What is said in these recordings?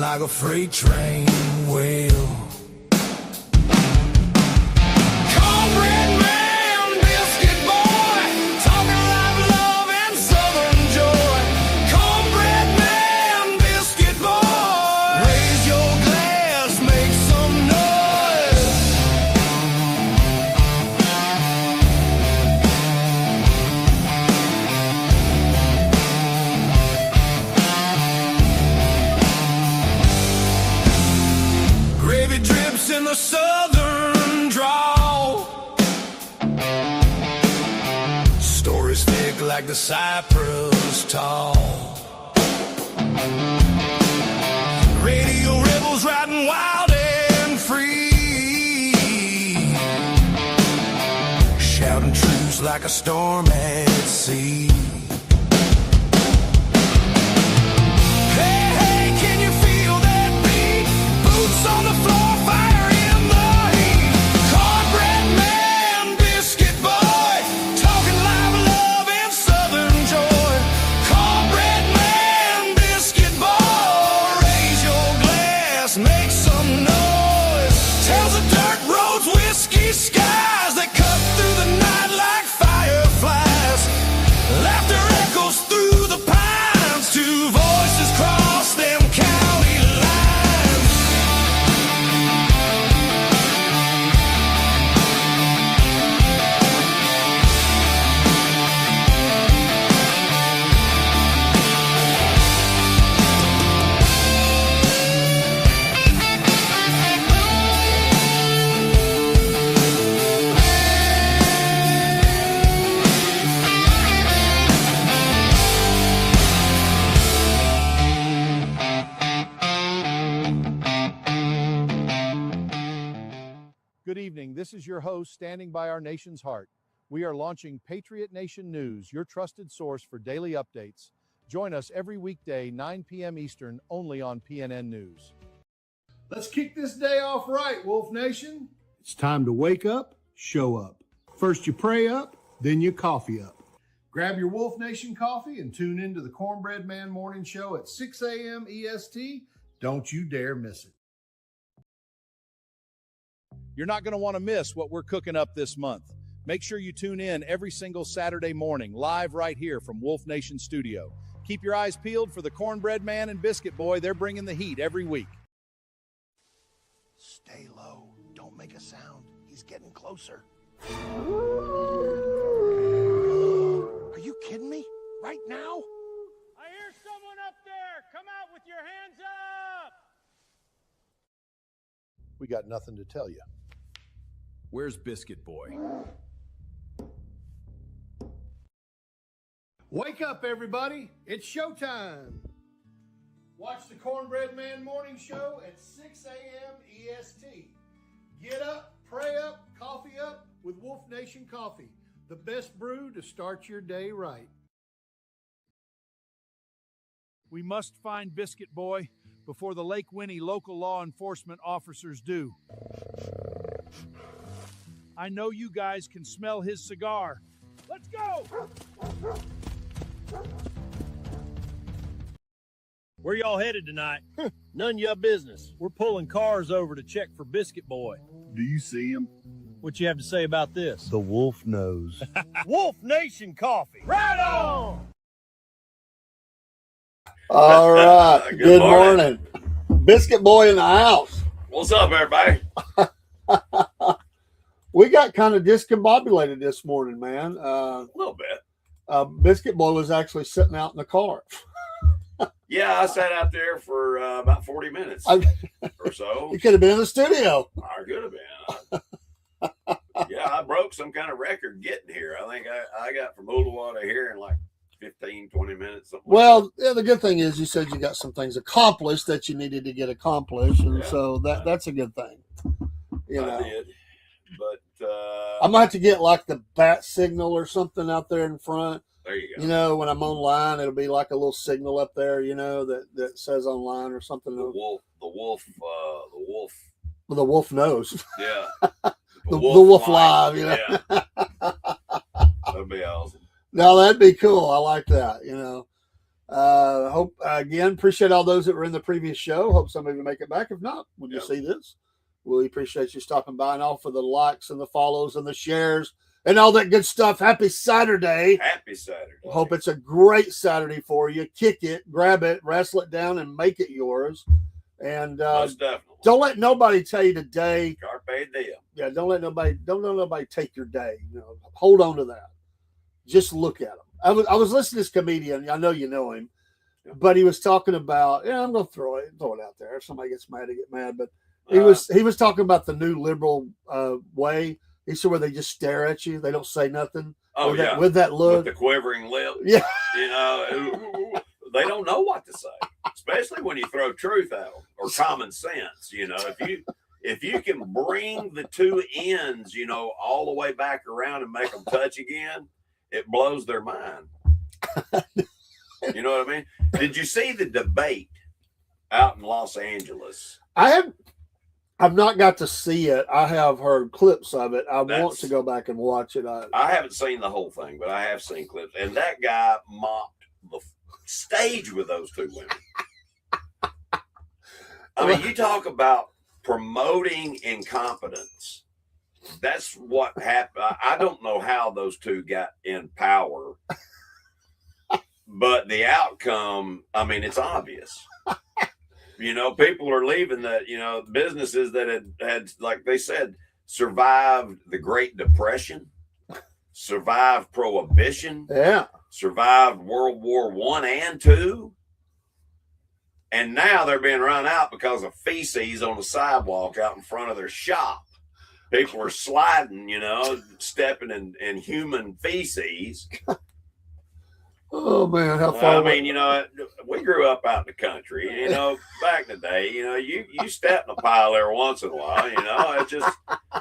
like a freight train will. Cornbread man, biscuit boy, talking live love and southern joy. Cornbread man, biscuit boy, raise your glass, make some noise. Gravy drips in the southern drawl. Stories thick like the cypress tall. Radio rebels riding wild and free, shouting truths like a storm at sea. Hey, hey, can you feel that beat? Boots on the floor, fire in the heat. Cornbread man, biscuit boy, talking live love and southern joy. Cornbread man, biscuit boy, raise your glass, make some noise. Tells the dirt roads, whiskey skies that cut through the night like fireflies. Laughter echoes through the pines, two voices cross them county lines. Good evening. This is your host standing by our nation's heart. We are launching Patriot Nation News, your trusted source for daily updates. Join us every weekday, 9 p.m. Eastern, only on PNN News. Let's kick this day off right, Wolf Nation. It's time to wake up, show up. First you pray up, then you coffee up. Grab your Wolf Nation coffee and tune into the Cornbread Man Morning Show at 6 a.m. EST. Don't you dare miss it. You're not going to want to miss what we're cooking up this month. Make sure you tune in every single Saturday morning, live right here from Wolf Nation Studio. Keep your eyes peeled for the Cornbread Man and Biscuit Boy. They're bringing the heat every week. Stay low. Don't make a sound. He's getting closer. Are you kidding me? Right now? I hear someone up there. Come out with your hands up. We got nothing to tell you. Where's Biscuit Boy? Wake up, everybody. It's showtime. Watch the Cornbread Man Morning Show at 6 a.m. EST. Get up, pray up, coffee up with Wolf Nation Coffee. The best brew to start your day right. We must find Biscuit Boy before the Lake Winnie local law enforcement officers do. I know you guys can smell his cigar. Let's go! Where y'all headed tonight? None of your business. We're pulling cars over to check for Biscuit Boy. Do you see him? What you have to say about this? The wolf knows. Wolf Nation Coffee. Right on! All right. Good morning. Biscuit Boy in the house. What's up, everybody? We got kind of discombobulated this morning, man. A little bit. Biscuit Boy was actually sitting out in the car. Yeah, I sat out there for about 40 minutes or so. You could have been in the studio. I could have been. Yeah, I broke some kind of record getting here. I think I got from Ooltewah to here in like 15, 20 minutes. Well, yeah, the good thing is you said you got some things accomplished that you needed to get accomplished. And so that's a good thing. You know. I did. But I might have to get like the bat signal or something out there in front. there you go. You know, when I'm online, it'll be like a little signal up there, you know, that says online or something. The wolf. Well, the wolf knows. Yeah. The wolf live, you know. Yeah. That'd be awesome. No, that'd be cool. I like that, you know. Hope again, appreciate all those that were in the previous show. Hope some of you make it back. If not, when you see this, we appreciate you stopping by, and all for the likes and the follows and the shares and all that good stuff. Happy Saturday. Happy Saturday. Hope it's a great Saturday for you. Kick it, grab it, wrestle it down, and make it yours. And Most definitely. don't let nobody tell you today. Carpe diem. Yeah, don't let nobody take your day. Hold on to that. Just look at him. I was listening to this comedian. I know you know him, but he was talking about. I'm going to throw it out there. If somebody gets mad, I get mad. But he was talking about the new liberal way. He said where they just stare at you. They don't say nothing. Oh, with that look. With the quivering lip. Yeah. They don't know what to say, especially when you throw truth out or common sense. If you can bring the two ends, all the way back around and make them touch again, it blows their mind. You know what I mean? Did you see the debate out in Los Angeles? I've not got to see it. I have heard clips of it. I want to go back and watch it. I haven't seen the whole thing, but I have seen clips. And that guy mocked the stage with those two women. I mean, you talk about promoting incompetence. That's what happened. I don't know how those two got in power, but the outcome, I mean, it's obvious. People are leaving that, businesses that had, like they said, survived the Great Depression, survived Prohibition, survived World War I and II, and now they're being run out because of feces on the sidewalk out in front of their shop. People are sliding, stepping in human feces. Oh man, how far? I mean, we grew up out in the country. Back in the day, you step in a pile every once in a while. It's just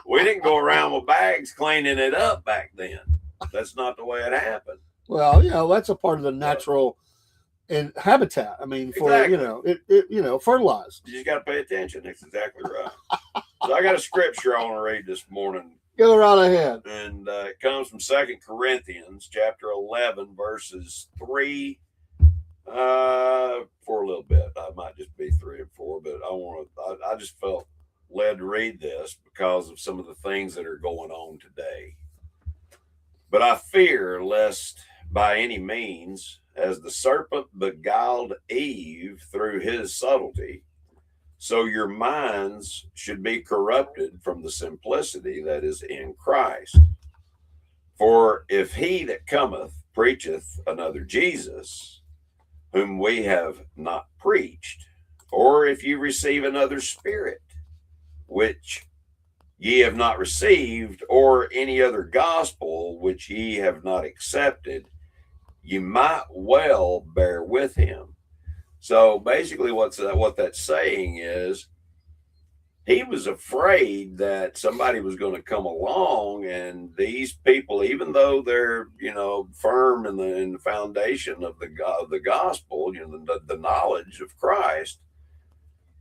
we didn't go around with bags cleaning it up back then. That's not the way it happened. Well, that's a part of the natural and habitat. I mean, for exactly. Fertilized. You just got to pay attention. That's exactly right. So I got a scripture I want to read this morning. Go right ahead. And it comes from 2 Corinthians chapter 11, verses 3 for a little bit. I might just be 3 and 4, but I just felt led to read this because of some of the things that are going on today. But I fear lest by any means, as the serpent beguiled Eve through his subtlety, so your minds should be corrupted from the simplicity that is in Christ. For if he that cometh preacheth another Jesus, whom we have not preached, or if you receive another spirit, which ye have not received, or any other gospel which ye have not accepted, you might well bear with him. So basically what that's saying is he was afraid that somebody was going to come along and these people, even though they're, firm in the foundation of the gospel, the knowledge of Christ,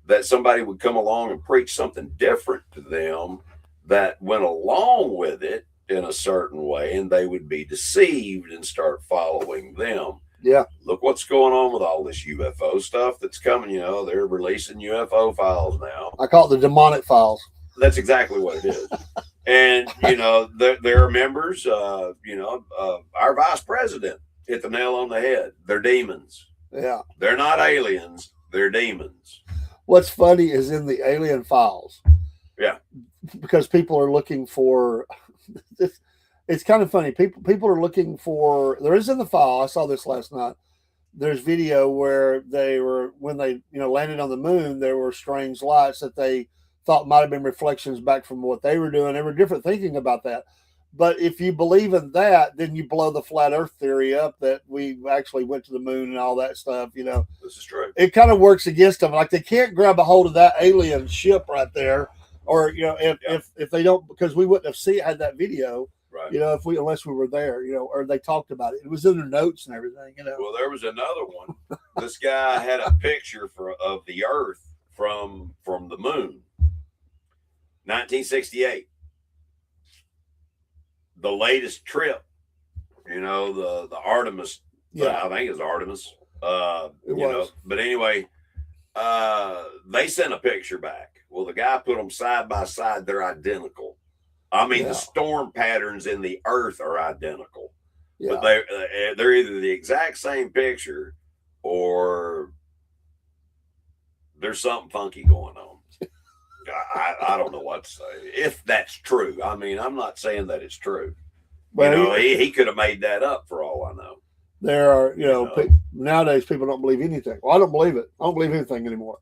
that somebody would come along and preach something different to them that went along with it in a certain way, and they would be deceived and start following them. Yeah. Look what's going on with all this UFO stuff that's coming. They're releasing UFO files now. I call it the demonic files. That's exactly what it is. And, there are members, our vice president hit the nail on the head. They're demons. Yeah. They're not aliens. They're demons. What's funny is in the alien files. Yeah. Because people are looking for it's kind of funny. People are looking for, there is in the file, I saw this last night. There's video where when they landed on the moon, there were strange lights that they thought might have been reflections back from what they were doing. There were different thinking about that. But if you believe in that, then you blow the flat earth theory up that we actually went to the moon and all that stuff. This is true. It kind of works against them. Like they can't grab a hold of that alien ship right there. Or, if they don't, because we wouldn't have had that video. Right. Unless we were there, or they talked about it. It was in their notes and everything, Well, there was another one. This guy had a picture of the Earth from the moon. 1968. The latest trip, the Artemis. Yeah. I think it's Artemis. But anyway, they sent a picture back. Well, the guy put them side by side. They're identical. I mean, the storm patterns in the earth are identical, but they're either the exact same picture or there's something funky going on. I don't know what to say. If that's true. I mean, I'm not saying that it's true. Well, he could have made that up for all I know. There are, nowadays people don't believe anything. Well, I don't believe it. I don't believe anything anymore.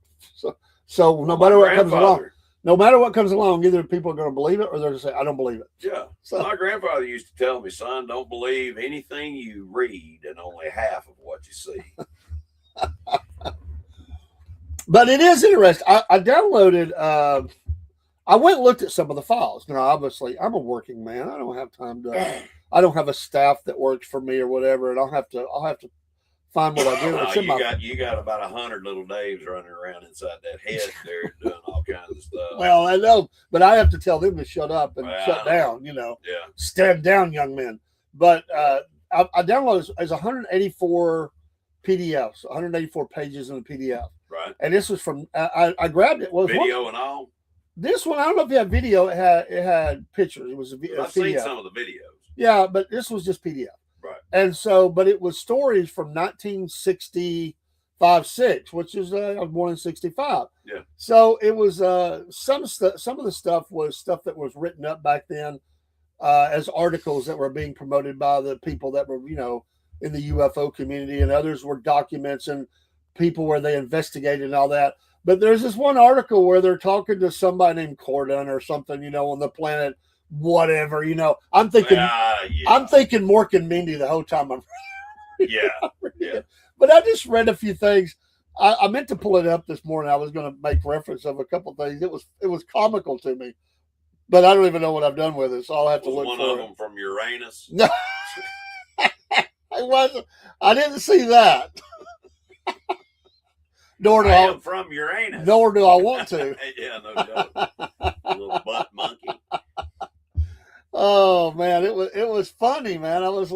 So no matter what comes along, either people are going to believe it or they're going to say, I don't believe it. Yeah. So my grandfather used to tell me, son, don't believe anything you read and only half of what you see. But it is interesting. I downloaded, I went and looked at some of the files. Obviously, I'm a working man. I don't have time to, I don't have a staff that works for me or whatever, and I'll have to find what I do. You got about 100 little Daves running around inside that head there doing all kinds of stuff. Well, I know, but I have to tell them to shut up and shut down, Yeah. Stand down, young men. But I downloaded as 184 PDFs, 184 pages in the PDF. Right. And this was from, I grabbed it. Well, video and all? This one, I don't know if it had video. It had pictures. It was a I've seen some of the videos. Yeah, but this was just PDF. Right. And so, but it was stories from 1965-6, which is I was born in 65. Yeah. So it was some of the stuff was stuff that was written up back then as articles that were being promoted by the people that were, in the UFO community, and others were documents and people where they investigated and all that. But there's this one article where they're talking to somebody named Cordon or something, on the planet, whatever, I'm thinking Mork and Mindy the whole time. Yeah. But I just read a few things. I meant to pull it up this morning. I was going to make reference of a couple of things. It was comical to me, but I don't even know what I've done with it. So I'll have to look for it. One of them from Uranus? No, it wasn't. I didn't see that. Nor do I am from Uranus. Nor do I want to. Yeah, no joke. Little butt monkey. Oh man, it was funny, man. I was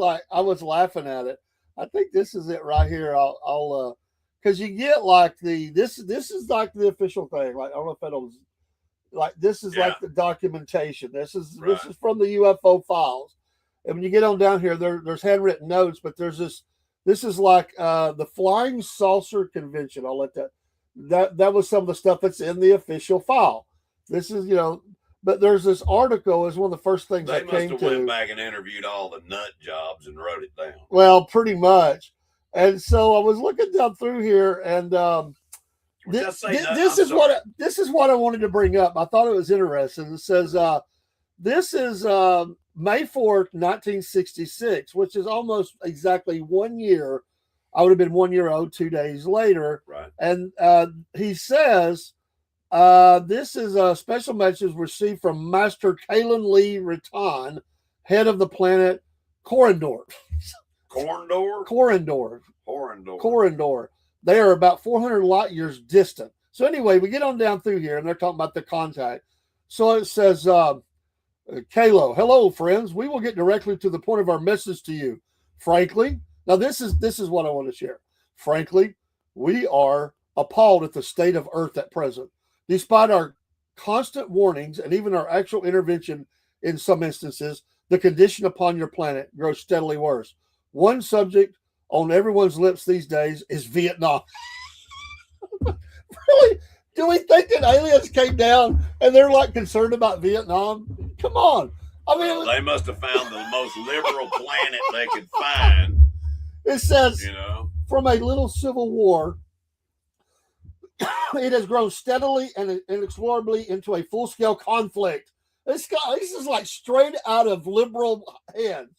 laughing at it. I think this is it right here. I'll because you get like this is like the official thing. Like I don't know if that'll like this is like the documentation. This is from the UFO files. And when you get on down here, there's handwritten notes, but there's this. This is like the Flying Saucer Convention. I'll let that was some of the stuff that's in the official file. This is, but there's this article is one of the first things I came to. They must have went back and interviewed all the nut jobs and wrote it down. Well, pretty much. And so I was looking down through here, and this is what I wanted to bring up. I thought it was interesting. It says this is May 4th, 1966, which is almost exactly 1 year. I would have been 1 year old 2 days later. Right. And he says, this is a special message received from Master Kalen Lee Raton, head of the planet Corndor. Corndor. They are about 400 light years distant. So anyway, we get on down through here, and they're talking about the contact. So it says, Kalo, hello, friends. We will get directly to the point of our message to you. Frankly, now this is what I want to share. Frankly, we are appalled at the state of Earth at present. Despite our constant warnings and even our actual intervention in some instances, the condition upon your planet grows steadily worse. One subject on everyone's lips these days is Vietnam. Really? Do we think that aliens came down and they're like concerned about Vietnam? Come on. I mean, they must have found the most liberal planet they could find. It says, from a little civil war, it has grown steadily and inexorably into a full-scale conflict. This is like straight out of liberal hands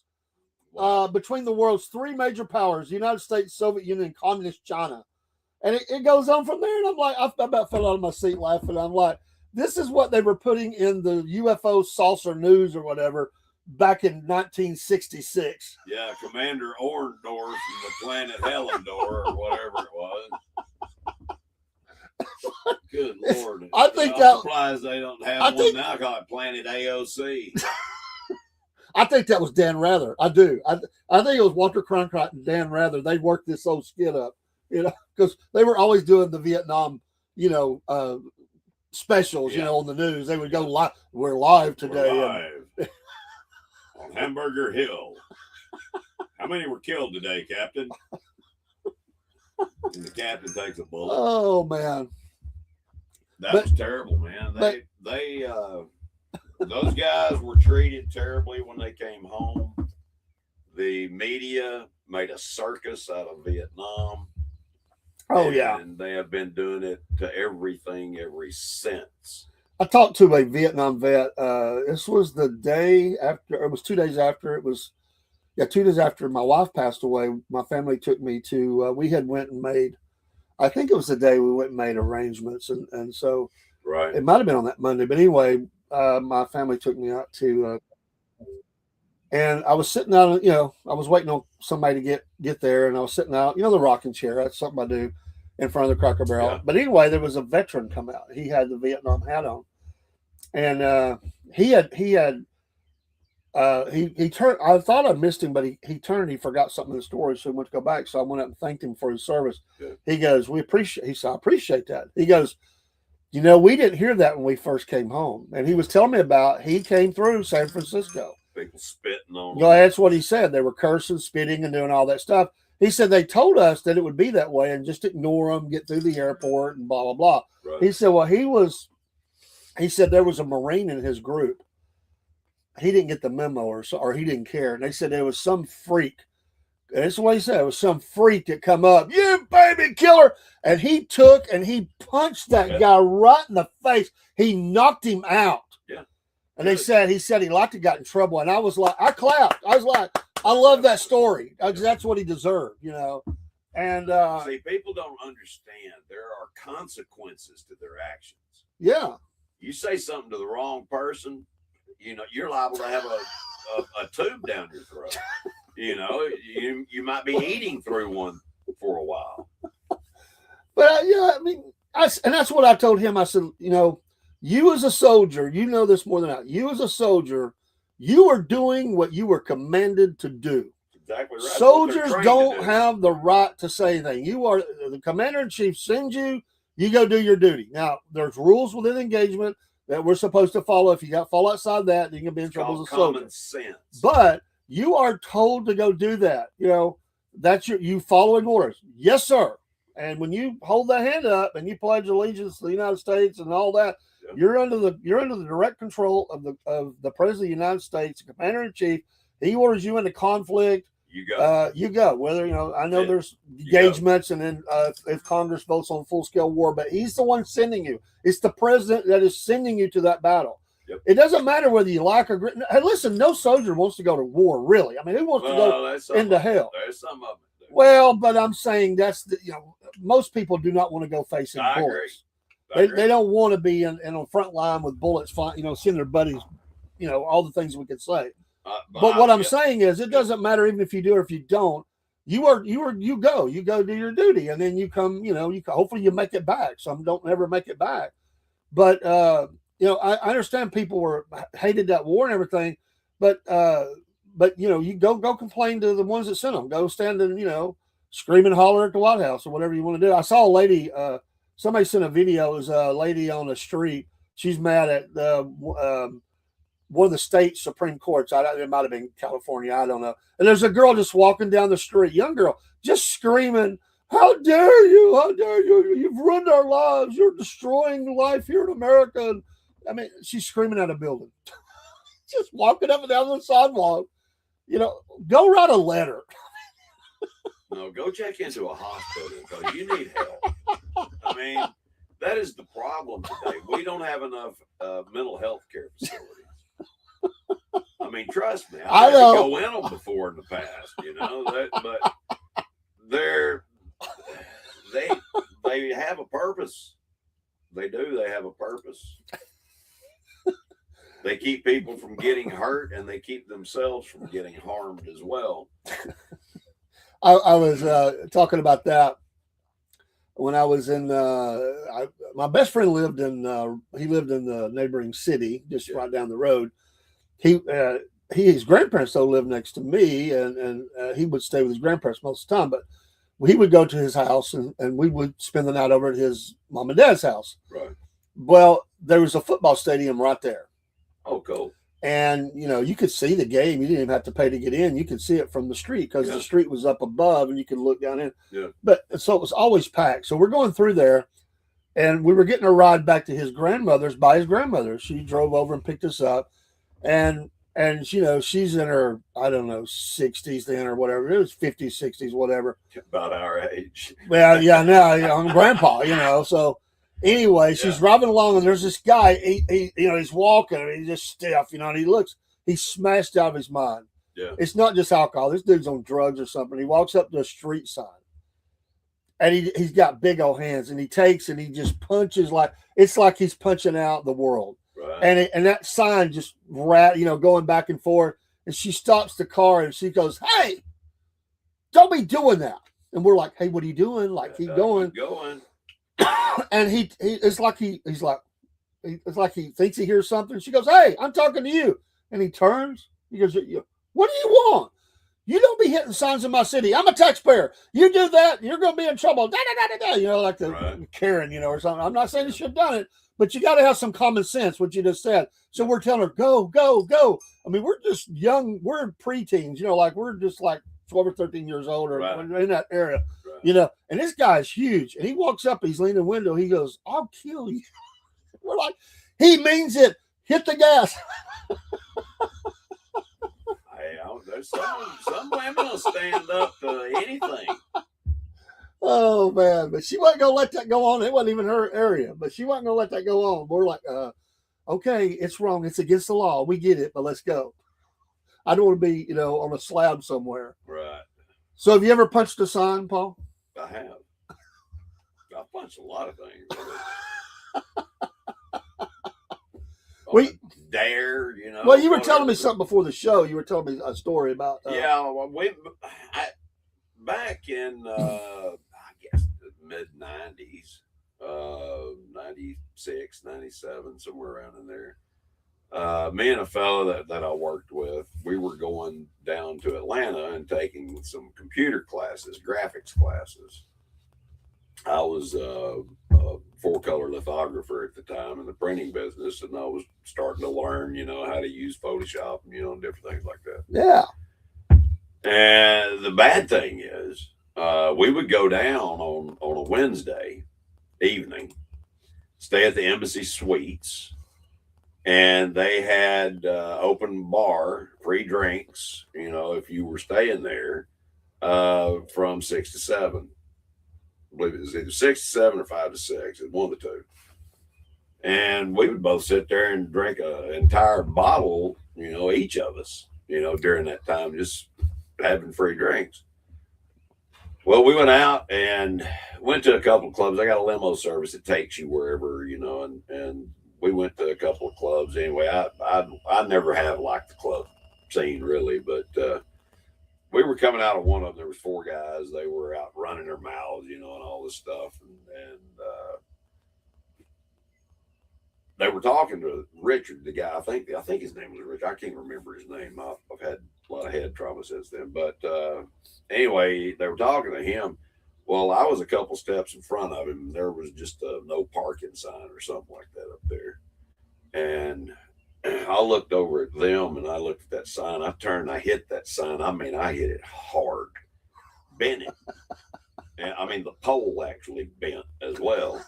between the world's three major powers, the United States, Soviet Union, and Communist China. And it goes on from there, and I'm like, I about fell out of my seat laughing. I'm like, this is what they were putting in the UFO saucer news or whatever back in 1966. Yeah, Commander Orndorff from the planet Helendor or whatever it was. Good Lord. I think I'm surprised they don't have one now called Planet AOC. I think that was Dan Rather. I do. I think it was Walter Cronkite and Dan Rather. They worked this old skit up. because they were always doing the Vietnam, specials, Yeah. on the news. They would go live. We're live today. We're live on Hamburger Hill. How many were killed today, Captain? And the captain takes a bullet. Oh man, That was terrible, man. Those guys were treated terribly when they came home. The media made a circus out of Vietnam. Oh yeah, and they have been doing it to everything ever since. I talked to a Vietnam vet. This was the day after. It was 2 days after. It was 2 days after my wife passed away. My family took me to. We had went and made. I think it was the day we went and made arrangements, and so Right. it might have been on that Monday. But anyway, my family took me out to. And I was sitting out, I was waiting on somebody to get there, and I was sitting out, the rocking chair. That's something I do in front of the Cracker Barrel. Yeah. But anyway, there was a veteran come out. He had the Vietnam hat on, and he turned. I thought I missed him, but he turned. He forgot something in the story, so he went to go back. So I went up and thanked him for his service. Good. He goes, he said, I appreciate that. He goes, we didn't hear that when we first came home, and he was telling me about he came through San Francisco. People spitting on Well, that's what he said. They were cursing, spitting, and doing all that stuff. He said they told us that it would be that way and just ignore them, get through the airport, and blah, blah, blah. Right. He said, he said there was a Marine in his group. He didn't get the memo or he didn't care. And they said there was some freak. And that's what he said. It was some freak that come up, you baby killer. And he took and he punched that guy right in the face. He knocked him out. Yeah. And he said he liked to got in trouble. And I was like, I clapped. I was like, I love that story. That's what he deserved, And see, people don't understand there are consequences to their actions. yeah. You say something to the wrong person, you're liable to have a tube down your throat. You might be eating through one for a while. But and that's what I told him. I said, you as a soldier, this more than I. You as a soldier, you are doing what you were commanded to do. Exactly right. Soldiers don't have the right to say anything. You are the commander in chief sends you. You go do your duty. Now, there's rules within engagement that we're supposed to follow. If you fall outside that, you can be in trouble as a soldier. Common sense. But you are told to go do that. That's you following orders. Yes, sir. And when you hold that hand up and you pledge allegiance to the United States and all that, you're under the direct control of the President of the United States, the Commander in Chief. He orders you into conflict. You go. You go. Whether I know there's engagements, and then if Congress votes on full scale war, but he's the one sending you. It's the president that is sending you to that battle. Yep. It doesn't matter whether you like or agree. Hey, listen, no soldier wants to go to war, really. I mean, who wants to go into hell? There's some of it. Well, but I'm saying that's most people do not want to go facing bullets. They don't want to be in the front line with bullets, seeing their buddies, all the things we could say. But what I'm saying is, it doesn't matter even if you do or if you don't. You go do your duty, and then you come. Hopefully you make it back. Some don't ever make it back, but I understand people hated that war and everything, but you go complain to the ones that sent them. Go stand and scream and holler at the White House or whatever you want to do. I saw a lady. Somebody sent a video. It was a lady on the street. She's mad at one of the state Supreme Courts. It might have been California. I don't know. And there's a girl just walking down the street, young girl, just screaming, "How dare you! How dare you! You've ruined our lives. You're destroying life here in America." And, she's screaming at a building, just walking up and down the sidewalk. Go write a letter. No, go check into a hospital because you need help. That is the problem today. We don't have enough mental health care facilities. Trust me. I know. Go in them before in the past, but they have a purpose. They do. They have a purpose. They keep people from getting hurt, and they keep themselves from getting harmed as well. I was talking about that when I was in. My best friend lived in. He lived in the neighboring city, just right down the road. His grandparents though lived next to me, and he would stay with his grandparents most of the time. But he would go to his house and we would spend the night over at his mom and dad's house. Right. Well, there was a football stadium right there. Oh, cool. And, you could see the game. You didn't even have to pay to get in. You could see it from the street because Yeah. the street was up above and you could look down in. Yeah. But so it was always packed. So we're going through there and we were getting a ride back to his grandmother's by his grandmother. She drove over and picked us up. And she's in her, I don't know, 60s then or whatever. It was 50s, 60s, whatever. About our age. Well, yeah, now I'm grandpa, So anyway, she's driving along and there's this guy. He's walking and he's just stiff, and he's smashed out of his mind. Yeah. It's not just alcohol. This dude's on drugs or something. He walks up to a street sign and he's got big old hands and he takes and he just punches it's like he's punching out the world. Right. And that sign just going back and forth. And she stops the car and she goes, "Hey, don't be doing that." And we're like, "Hey, what are you doing?" Like, keep going. Keep going. And it's like he thinks he hears something. She goes, "Hey, I'm talking to you." And he turns. He goes, "What do you want? You don't be hitting signs in my city. I'm a taxpayer. You do that, you're going to be in trouble." Da, da, da, da, da. Like the Right. Karen, or something. I'm not saying you should have done it, but you got to have some common sense, what you just said. So we're telling her, go, go, go. I mean, we're just young. We're preteens, we're just like 12 or 13 years old or Right. in that area, Right. And this guy's huge. And he walks up, he's leaning in the window. He goes, "I'll kill you." We're like, he means it. Hit the gas. Hey, there's some women will stand up to anything. Oh, man. But she wasn't going to let that go on. It wasn't even her area, but she wasn't going to let that go on. We're like, okay, it's wrong. It's against the law. We get it, but let's go. I don't want to be, on a slab somewhere. Right. So have you ever punched a sign, Paul? I have. I've punched a lot of things. Dare, Well, you were whatever. telling me something before the show. You were telling me a story about. Back in, I guess, the mid 90s, 96, 97, somewhere around in there. Me and a fellow that I worked with, we were going down to Atlanta and taking some computer classes, graphics classes. I was a four-color lithographer at the time in the printing business, and I was starting to learn, how to use Photoshop and, different things like that. Yeah. And the bad thing is, we would go down on a Wednesday evening, stay at the Embassy Suites, and they had open bar, free drinks, if you were staying there, from 6 to 7. I believe it was either 6 to 7 or 5 to 6. It's one of the two. And we would both sit there and drink an entire bottle, each of us, during that time, just having free drinks. Well, we went out and went to a couple of clubs. I got a limo service that takes you wherever, and we went to a couple of clubs. Anyway, I never have liked the club scene really, but we were coming out of one of them. There was 4 guys. They were out running their mouths, and all this stuff. And they were talking to Richard, the guy. I think his name was Richard. I can't remember his name. I've had a lot of head trauma since then. But anyway, they were talking to him. Well, I was a couple steps in front of him. There was just a no parking sign or something like that up there. And I looked over at them and I looked at that sign. I turned, I hit that sign. I mean, I hit it hard, bent it. And I mean, the pole actually bent as well.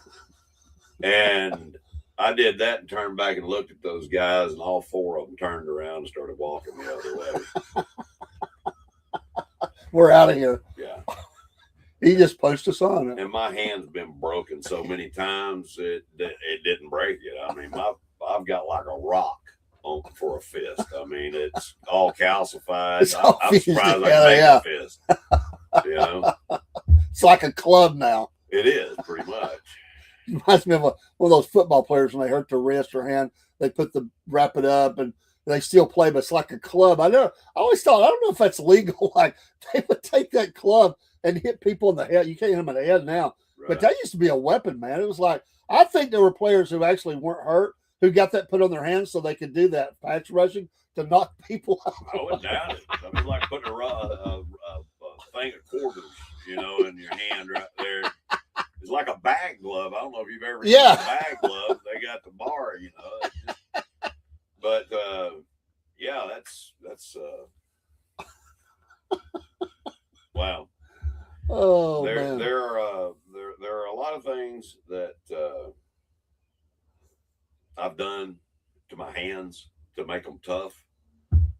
And I did that and turned back and looked at those guys, and all 4 of them turned around and started walking the other way. We're out of here. Yeah. He just punched us on it. And my hand's been broken so many times it didn't break it. I mean, I've got like a rock for a fist. I mean, it's all calcified. I'm surprised I can make a fist. It's like a club now. It is pretty much. Reminds me of one of those football players when they hurt their wrist or hand, they wrap it up and they still play, but it's like a club. I always thought, I don't know if that's legal. Like they would take that club and hit people in the head. You can't hit them in the head now, right. But that used to be a weapon, man. It was like, I think there were players who actually weren't hurt who got that put on their hands so they could do that patch rushing to knock people out. I wouldn't doubt it. I mean, like putting a thing of quarters you know, in your hand right there. It's like a bag glove. I don't know if you've ever Yeah. used a bag glove. They got the bar, you know. But yeah, that's wow. Oh There man. there are a lot of things that I've done to my hands to make them tough.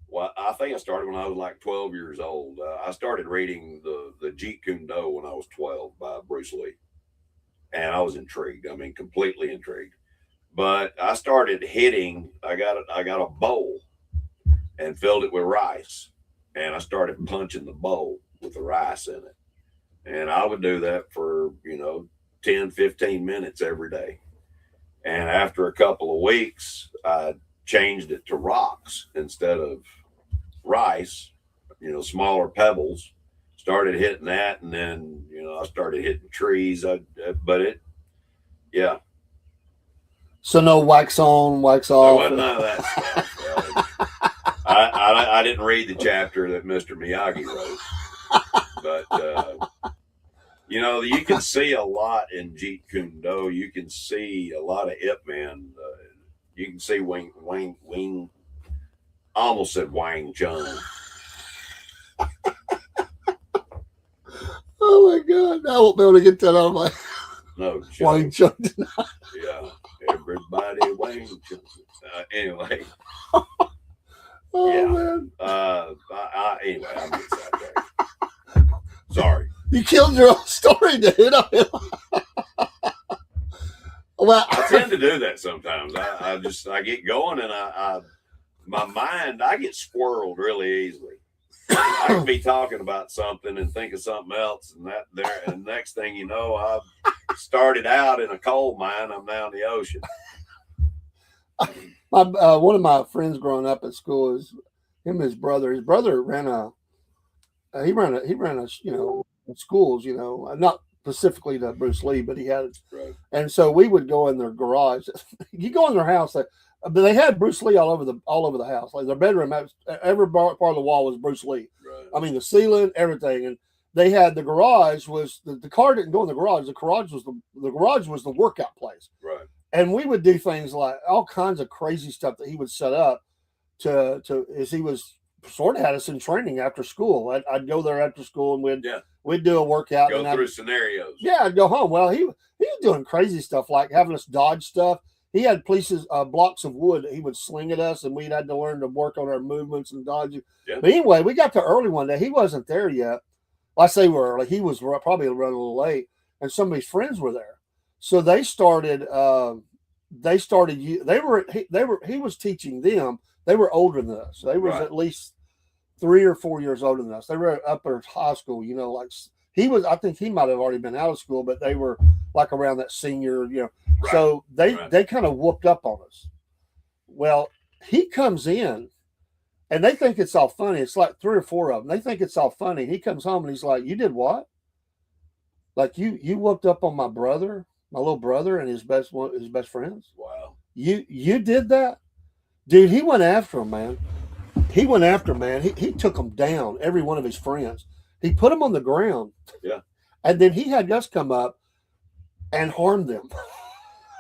Well, I think I started when I was like 12 years old. I started reading the Jeet Kune Do when I was 12 by Bruce Lee, and I was intrigued. I mean, completely intrigued. But I started hitting. I got a bowl and filled it with rice, and I started punching the bowl with the rice in it, and I would do that for 10, 15 minutes every day. And after a couple of weeks, I changed it to rocks instead of rice, smaller pebbles. Started hitting that, and then I started hitting trees. Yeah. So no wax on, wax There off. wasn't none of that stuff. I didn't read the chapter that Mr. Miyagi wrote, but you can see a lot in Jeet Kune Do. You can see a lot of Ip Man. You can see Wing. I almost said Wang Chun. Oh my God! I won't be able to get that out of my No, Wang Chun. Yeah, everybody Wang Chun. Anyway. Oh Yeah. man! Anyway, I'm getting sidetracked. Sorry. You killed your own story, dude. Well, I tend to do that sometimes. I get going, and my mind, I get squirreled really easily. I can be talking about something and think of something else, and next thing you know, I've started out in a coal mine. I'm now in the ocean. one of my friends growing up at school is him and his brother. His brother ran schools, not specifically to Bruce Lee, but he had it. Right. And so we would go in their garage. You go in their house, but they had Bruce Lee all over the house. Like their bedroom, every part of the wall was Bruce Lee. Right. I mean, the ceiling, everything. And they had the garage was the car didn't go in the garage. The garage was the workout place. Right. And we would do things like all kinds of crazy stuff that he would set up to as he was sort of had us in training after school. I'd go there after school and we'd do a workout. Go and through scenarios. Yeah, I'd go home. Well, he was doing crazy stuff like having us dodge stuff. He had blocks of wood that he would sling at us, and we'd had to learn to work on our movements and dodging. Yeah. But anyway, we got there early one day. He wasn't there yet. Well, I say we're early. He was probably running a little late, and some of his friends were there. So they started. He was teaching them. They were older than us. They were Right. at least 3 or 4 years older than us. They were up at high school. Like he was. I think he might have already been out of school, but they were like around that senior. Right. So they Right. kind of whooped up on us. Well, he comes in, and they think it's all funny. It's like 3 or 4 of them. They think it's all funny. He comes home and he's like, "You did what? Like you whooped up on my brother, my little brother, and his best friends. Wow. You did that, dude." He went after him, man. He took them down. Every one of his friends. He put them on the ground. Yeah. And then he had us come up and harm them.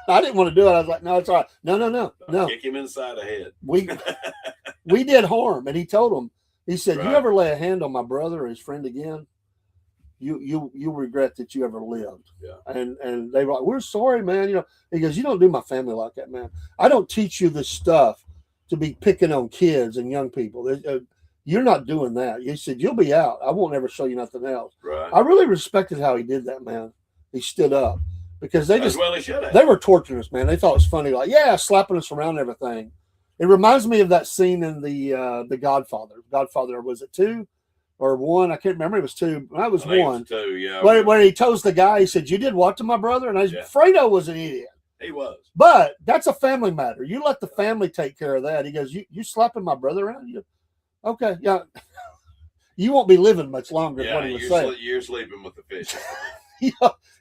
I didn't want to do it. I was like, "No, it's all right. No. Kick him inside the head. We did harm." And he told him, he said, Right. "You ever lay a hand on my brother or his friend again, you regret that you ever lived." Yeah. And they were like, "We're sorry, man." He goes, "You don't do my family like that, man. I don't teach you this stuff to be picking on kids and young people. You're not doing that." He said, "You'll be out. I won't ever show you nothing else." Right. I really respected how he did that, man. He stood up because they As well he should have. they were torturing us, man. They thought it was funny, like, yeah, slapping us around and everything. It reminds me of that scene in the Godfather. Godfather, was it 2 or 1? I can't remember. It was 2. That was I think it 1. was 2, yeah. Where he tells the guy, he said, "You did what to my brother?" And Yeah. Fredo was an idiot. He was. But that's a family matter. You let the family take care of that. He goes, you slapping my brother around? Okay, yeah. You won't be living much longer. Yeah, What he was saying. you're sleeping with the fish.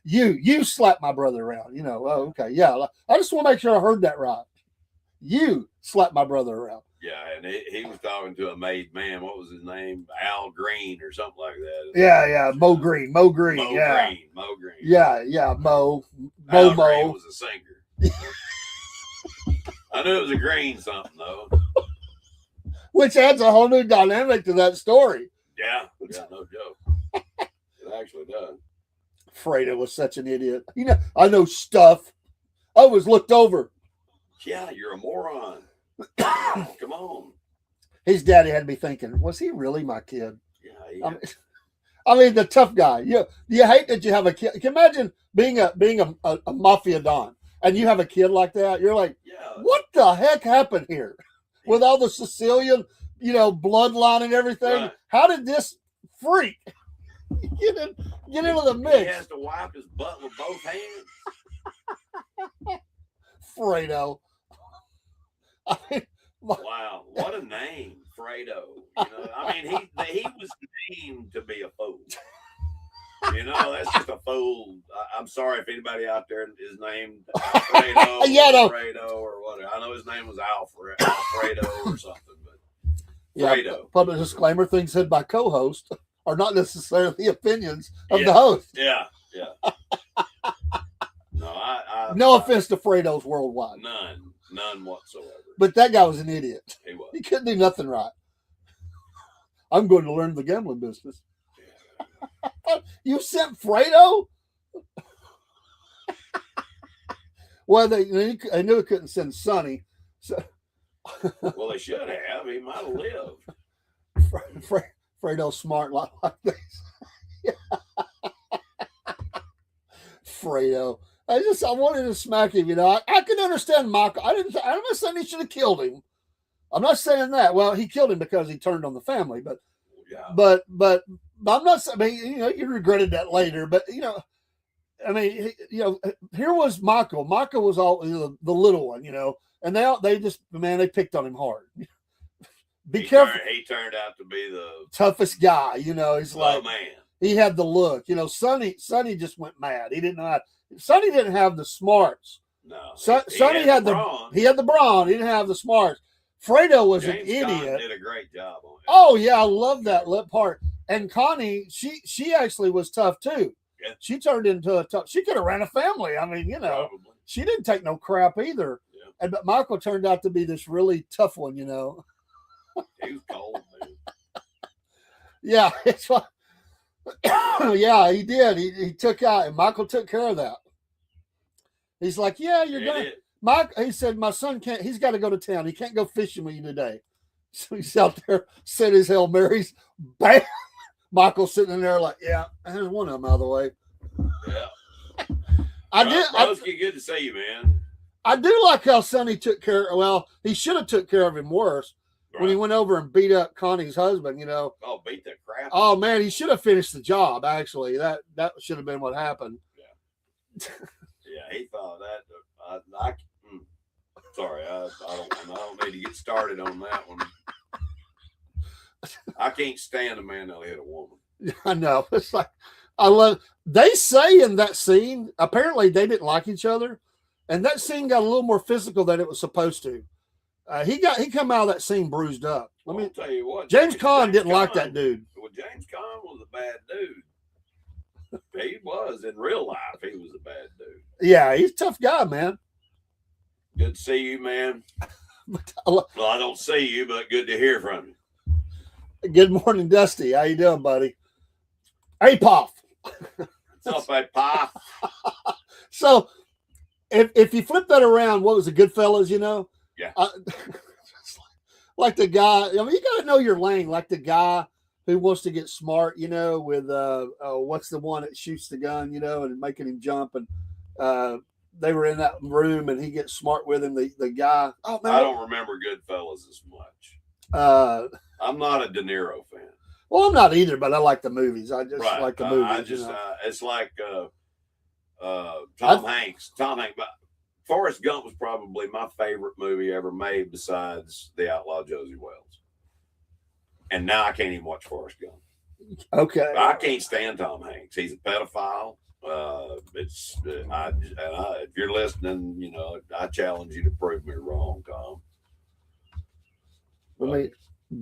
You slap my brother around. Oh, okay, yeah. I just want to make sure I heard that right. You slap my brother around. Yeah, and he was talking to a made man. What was his name? Al Green or something like that. Yeah. Mo Green. Mo Yeah. Green. Mo Green. Yeah. Mo. Al Green was a singer. I knew it was a Green something though. Which adds a whole new dynamic to that story. Yeah, no joke. It actually does. Fredo was such an idiot. I know stuff. I was looked over. Yeah, you're a moron. Come on. His daddy had to be thinking, was he really my kid? Yeah. I mean, the tough guy. You hate that you have a kid. Can you imagine being a mafia don and you have a kid like that? You're like, what the heck happened here? With all the Sicilian, bloodline and everything. Right. How did this freak get into the mix? He has to wipe his butt with both hands. Fredo. I mean, wow, what a name, Fredo. I mean, he was named to be a fool. That's just a fool. I'm sorry if anybody out there is named Alfredo, Fredo, or whatever. I know his name was Alfredo or something, but Fredo. Public disclaimer: things said by co-host are not necessarily the opinions of the host. Yeah. No offense to Fredo's worldwide. None whatsoever. But that guy was an idiot. He was. He couldn't do nothing right. I'm going to learn the gambling business. You sent Fredo? Well, they knew he couldn't send Sonny. So well, they should have. He might have lived. Fredo's smart like this. Fredo. I wanted to smack him, I can understand Michael. I'm not saying he should have killed him. I'm not saying that. Well, he killed him because he turned on the family, but I'm not saying, you regretted that later, but here was Michael. Michael was all the little one, and they picked on him hard. Be careful. He turned out to be the toughest guy, he's like, man. He had the look, Sonny just went mad. He didn't know Sonny didn't have the smarts. No. Sonny had the brawn. He had the brawn. He didn't have the smarts. Fredo was James an idiot. Conn did a great job on it. Oh yeah, I love that lip part. And Connie, she actually was tough too. Yeah. She turned into a tough. She could have ran a family. I mean, Probably. she didn't take no crap either. Yeah. But Michael turned out to be this really tough one. He was cold, man. Yeah, it's like, yeah, he did. He took out, and Michael took care of that. He's like, yeah, you're going to. Mike, he said, my son can't, he's got to go to town. He can't go fishing with you today. So he's out there, said his Hail Marys. Bam! Michael's sitting in there like, yeah, there's one of them out of the way. Yeah. Good to see you, man. I do like how Sonny took care. Well, he should have took care of him worse when he went over and beat up Connie's husband. Oh, beat the crap. Oh man, he should have finished the job. Actually, that should have been what happened. Yeah. Yeah, he thought that. Sorry, I don't need to get started on that one. I can't stand a man that'll hit a woman. I know. It's like they say in that scene, apparently they didn't like each other, and that scene got a little more physical than it was supposed to. He come out of that scene bruised up. Let me tell you what, James Conn didn't like that dude. Well, James Conn was a bad dude. He was in real life. He was a bad dude. Yeah, he's a tough guy, man. Good to see you, man. Well, I don't see you, but good to hear from you. Good morning, Dusty. How you doing, buddy? Hey, Puff. What's up, hey, Puff? So, if you flip that around, what was the Goodfellas? Yeah. Like the guy. I mean, you got to know your lane. Like the guy who wants to get smart. With what's the one that shoots the gun? And making him jump. And they were in that room, and he gets smart with him. The guy. Oh man, I don't remember Goodfellas as much. I'm not a De Niro fan. Well, I'm not either, but I like the movies. I just like the movies. It's like Tom Hanks. Tom Hanks. But Forrest Gump was probably my favorite movie ever made besides The Outlaw Josie Wells. And now I can't even watch Forrest Gump. Okay. I can't stand Tom Hanks. He's a pedophile. If you're listening, I challenge you to prove me wrong, Tom. Let me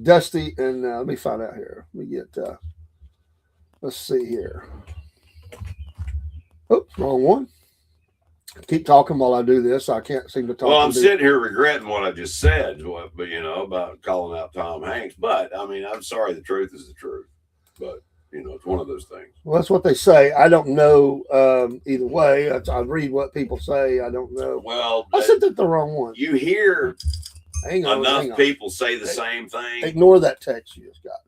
Dusty and let me find out here. Let me get. Let's see here. Oops, wrong one. Keep talking while I do this. I can't seem to talk. Well, I'm sitting here regretting what I just said, but about calling out Tom Hanks. But I mean, I'm sorry. The truth is the truth. But it's one of those things. Well, that's what they say. I don't know either way. I read what people say. I don't know. Well, I said that the wrong one. You hear hang on, enough people say the same thing. Ignore that text you just got.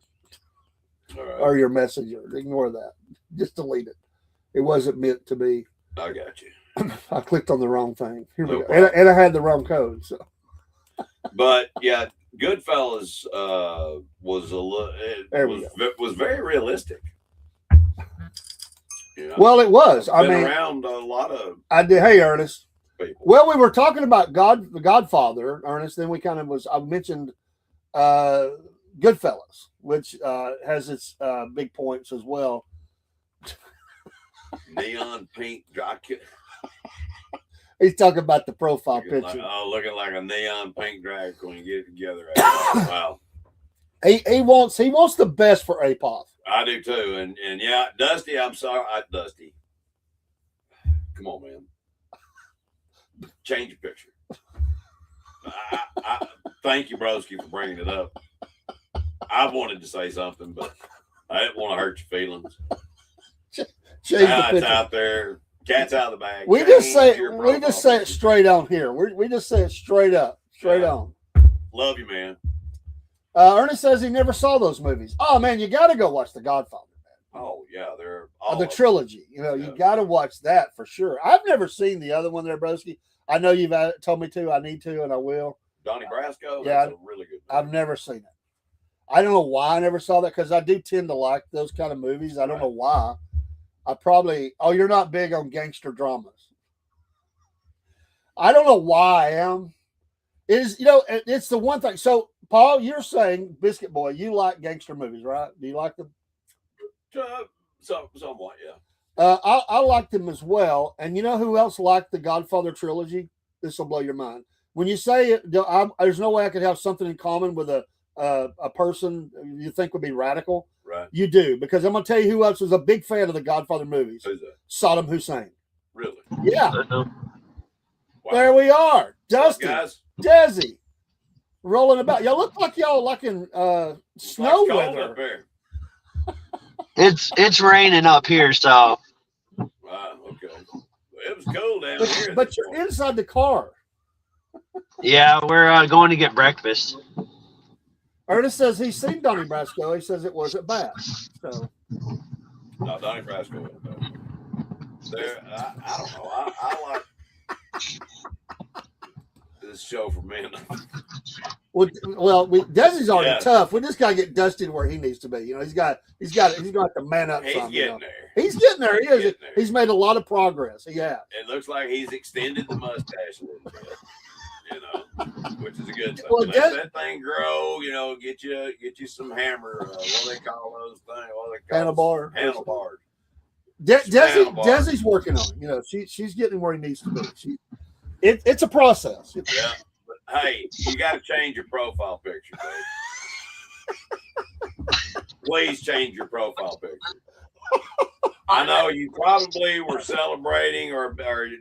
All right. Or your messenger. Ignore that. Just delete it. It wasn't meant to be. I got you. I clicked on the wrong thing. Here we No go. problem. And I had the wrong code. So, But yeah, Goodfellas was very realistic. Well, it was. I mean, around a lot of. I did. Hey, Ernest. People. Well, we were talking about the Godfather, Ernest. Then we I mentioned Goodfellas, which has its big points as well. Neon pink jacket. He's talking about the profile picture. Looking like a neon pink drag queen. Get it together. Wow. He wants the best for APOF. I do too. And yeah, Dusty, I'm sorry. Dusty. Come on, man. Change your picture. I thank you, Broski, for bringing it up. I wanted to say something, but I didn't want to hurt your feelings. It's out there. Cat's out of the bag. We just say it straight on here. We just say it straight up, on. Love you, man. Ernest says he never saw those movies. Oh man, you got to go watch The Godfather, man. Oh yeah, they're the trilogy. You got to watch that for sure. I've never seen the other one there, Broski. I know you've told me to. I need to, and I will. Donnie Brasco. Yeah, that's a really good movie. I've never seen it. I don't know why I never saw that because I do tend to like those kind of movies. I don't know why. You're not big on gangster dramas. I don't know why I am. It's the one thing. So, Paul, you're saying, Biscuit Boy, you like gangster movies, right? Do you like them? Somewhat, yeah. I like them as well. And you know who else liked the Godfather trilogy? This will blow your mind. When you say it, there's no way I could have something in common with a person you think would be radical. Right. You do, because I'm going to tell you who else was a big fan of the Godfather movies. Who's that? Saddam Hussein. Really? Yeah. Wow. There we are. Dusty. Guys. Desi. Rolling about. Y'all look like y'all like in snow weather. Up there. It's raining up here, so. Wow, okay. It was cold down here. But you're inside the car. Yeah, we're going to get breakfast. Ernest says he's seen Donnie Brasco. He says it wasn't bad. So. No, Donnie Brasco wasn't bad. I don't know. I like this show for men. Well, Desi's already tough. We just gotta get Dusty to where he needs to be. He's got to man up. He's getting there. He's getting there. He is. He's made a lot of progress. He has. It looks like he's extended the mustache a little bit. Which is a good thing. Well, let that thing grow. Get you some hammer. What do they call those things? What do they call handlebars? Desi's working on it. She's getting where he needs to be. It's a process. Yeah, but hey, you got to change your profile picture, babe. Please change your profile picture. I know you probably were celebrating or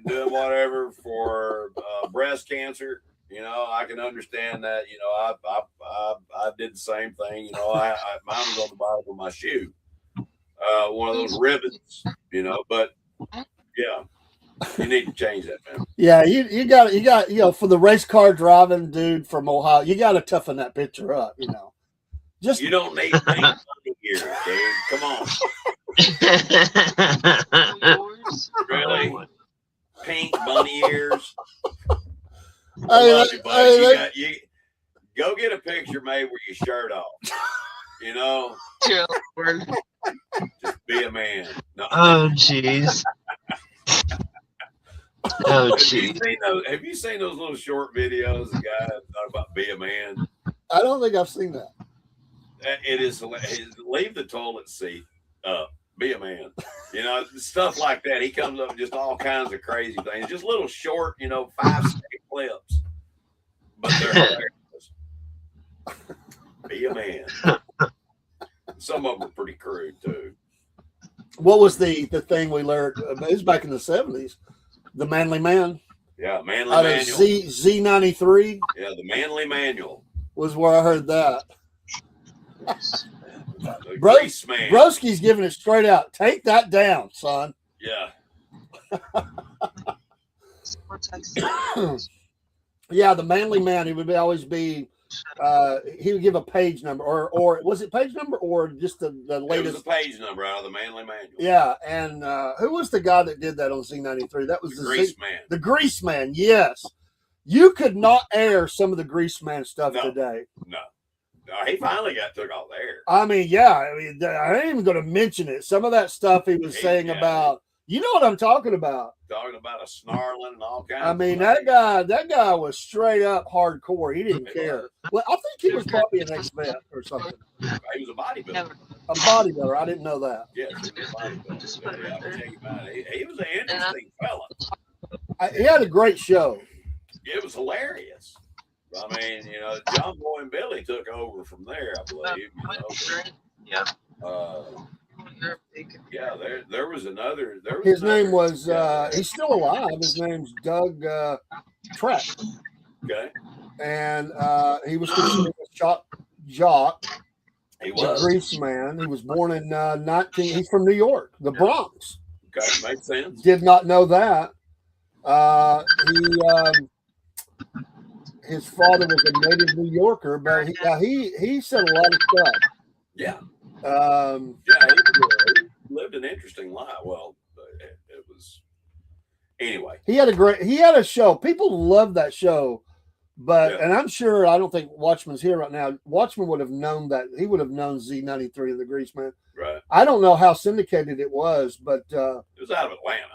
doing whatever for breast cancer. I can understand that. I did the same thing. Mine was on the bottom of my shoe, one of those ribbons. But yeah, you need to change that, man. Yeah, you got for the race car driving dude from Ohio, you got to toughen that picture up. Just you don't need pink bunny ears, dude. Come on. Really? Pink bunny ears. You go get a picture made with your shirt off. Just be a man. No. Oh jeez. Oh jeez. Have you seen those little short videos? The guy talking about be a man. I don't think I've seen that. It is leave the toilet seat up. Be a man. Stuff like that. He comes up with just all kinds of crazy things. Just little short, 5-second clips. But they're hilarious. Be a man. Some of them are pretty crude too. What was the thing we learned? It was back in the 70s. The Manly Man. Yeah, Manly Out of Manual. Z93 Yeah, the Manly Manual. was where I heard that. The Bro, Grease Man. Broski's giving it straight out. Take that down, son. Yeah. Yeah, the Manly Man. He would always be. He would give a page number, or was it page number, or just the It latest was a page number out of the Manly Manual. Yeah, and who was the guy that did that on Z93? That was The Grease Man. The Grease Man, yes. You could not air some of the Grease Man stuff No. today. No. He finally got took off the air. I mean, yeah. I ain't even going to mention it. Some of that stuff he was saying Yeah. about, you know what I'm talking about. Talking about a snarling and all kinds I of mean, things. that guy was straight up hardcore. He didn't care. Well, I think he was probably an ex-vet or something. He was a bodybuilder. A bodybuilder. I didn't know that. Yes, he was a bodybuilder. Yeah, I'll tell you about it. He was an interesting fella. He had a great show. It was hilarious. I mean, John Boy and Billy took over from there, I believe. Yeah. Yeah, there was another. His name was, he's still alive. His name's Doug Trek. Okay. And he was considered a shock jock, He a was. Grease Man. He was born in he's from New York, the Bronx. Okay, makes sense. Did not know that. His father was a native New Yorker, but he said a lot of stuff. Yeah. Um, Yeah, he lived an interesting life. Well, it was. Anyway. he had a show. People loved that show, but Yeah. and I'm sure I don't think Watchman's here right now. Watchman would have known that. He would have known Z93 and the Grease Man. Right. I don't know how syndicated it was, but It was out of Atlanta.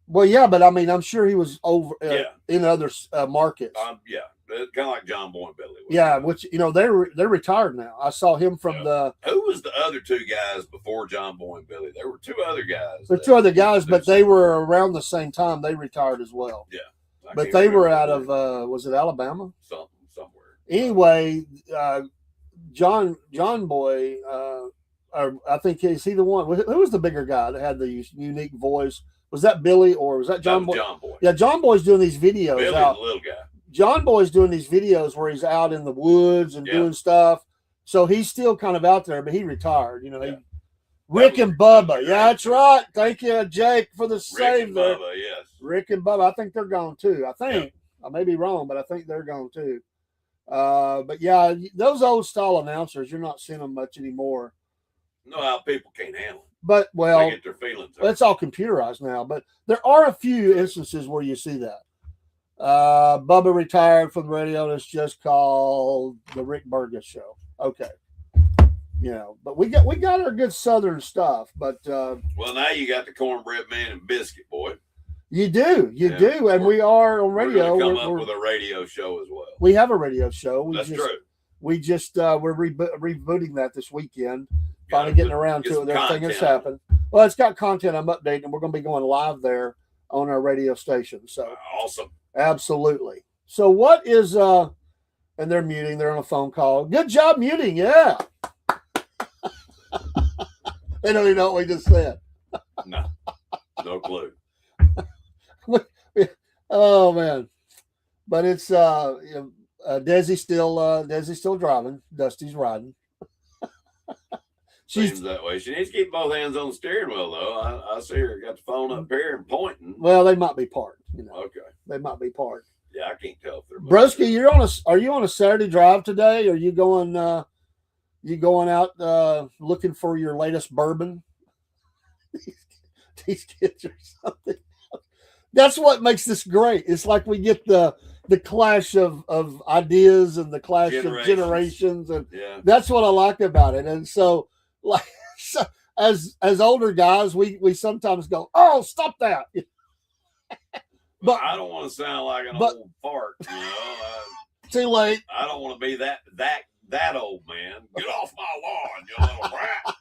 well, yeah, but I mean, I'm sure he was over Yeah. in other markets. Yeah. Kind of like John Boy and Billy. Yeah, which they're retired now. I saw him from Who was the other two guys before John Boy and Billy? There were two other guys. the two other guys, but they were around the same time. They retired as well. Yeah. I But can't they were remember out of was it Alabama? somewhere. Anyway, John Boy, or I think is he the one? Who was the bigger guy that had the unique voice? Was that Billy or was that John Boy? John Boy. Yeah, John Boy's doing these videos Billy's out. the little guy. John Boy's doing these videos where he's out in the woods and doing stuff. So he's still kind of out there, but he retired. Rick and Bubba. Yeah, that's right. Thank you, Jake, for the Rick save and there. Bubba, yes. Rick and Bubba. I think they're gone too. I think. I may be wrong, but I think they're gone too. But yeah, those old style announcers, you're not seeing them much anymore. Know how people can't handle it. But well, They get their feelings hurt. it's all computerized now. But there are a few instances where you see that. Bubba retired from the radio. It's just called the Rick Burgess Show. Okay, but we got our good Southern stuff. But Well, now you got the Cornbread Man and Biscuit Boy. you do, and we are on radio. We're going to come up with a radio show as well. We have a radio show. That's true. We just we're rebooting that this weekend. Gotta Finally getting put- around get to some it. Everything has content. happened. Well, it's got content I'm updating, and we're going to be going live there on our radio station. So Awesome. absolutely. So what is and they're muting. They're on a phone call. Good job muting. Yeah. They don't even know what we just said. No. No clue. Oh man. But it's Desi's still driving. Dusty's riding. Seems that way. She needs to keep both hands on the steering wheel, though. I see her got the phone up here and pointing. Well, they might be parked. Okay. They might be parked. Yeah, I can't tell if they're Broski, are you on a Saturday drive today? Are you going out looking for your latest bourbon? These kids or something. That's what makes this great. It's like we get the clash of ideas and the clash of generations, and that's what I like about it. And so, as older guys, we sometimes go, "Oh, stop that!" But I don't want to sound like an old fart, Too late. I don't want to be that old man. Get off my lawn, you little rat.